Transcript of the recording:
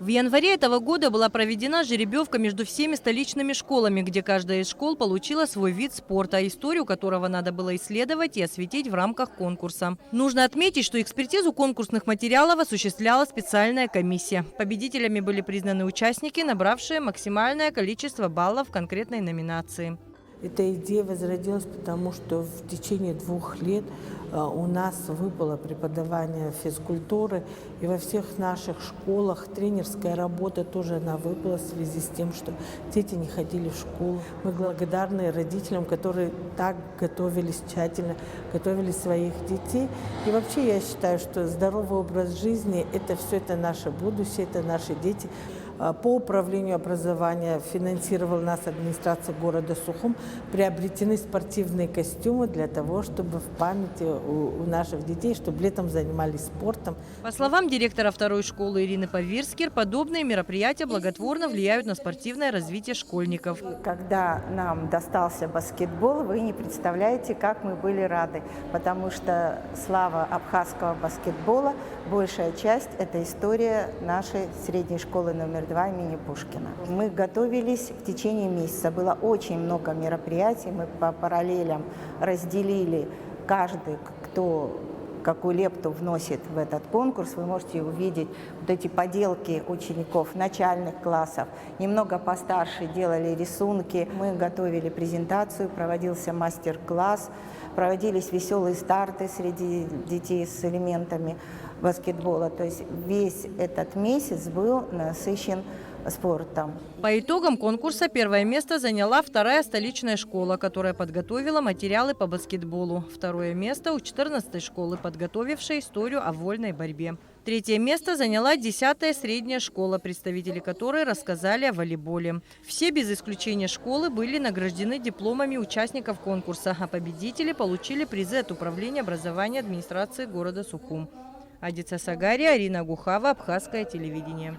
В январе этого года была проведена жеребьевка между всеми столичными школами, где каждая из школ получила свой вид спорта, историю которого надо было исследовать и осветить в рамках конкурса. Нужно отметить, что экспертизу конкурсных материалов осуществляла специальная комиссия. Победителями были признаны участники, набравшие максимальное количество баллов в конкретной номинации. Эта идея возродилась, потому что в течение 2 лет у нас выпало преподавание физкультуры, и во всех наших школах тренерская работа тоже она выпала в связи с тем, что дети не ходили в школу. Мы благодарны родителям, которые так готовились тщательно, готовили своих детей. И вообще я считаю, что здоровый образ жизни – это наше будущее, это наши дети. По управлению образования финансировала нас администрация города Сухум. Приобретены спортивные костюмы для того, чтобы в памяти у наших детей, чтобы летом занимались спортом. По словам директора второй школы Ирины Павирскер, подобные мероприятия благотворно влияют на спортивное развитие школьников. Когда нам достался баскетбол, вы не представляете, как мы были рады, потому что слава абхазского баскетбола, большая часть – это история нашей средней школы номер 2 имени Пушкина. Мы готовились в течение месяца, было очень много мероприятий, мы по параллелям разделили каждый, кто какую лепту вносит в этот конкурс. Вы можете увидеть вот эти поделки учеников начальных классов. Немного постарше делали рисунки. Мы готовили презентацию, проводился мастер-класс, проводились веселые старты среди детей с элементами баскетбола. То есть весь этот месяц был насыщен спортом. По итогам конкурса первое место заняла вторая столичная школа, которая подготовила материалы по баскетболу. Второе место у 14-й школы, подготовившей историю о вольной борьбе. Третье место заняла 10-я средняя школа, представители которой рассказали о волейболе. Все без исключения школы были награждены дипломами участников конкурса, а победители получили призы от Управления образования администрации города Сухум. Адица Сагария, Арина Гухава, Абхазское телевидение.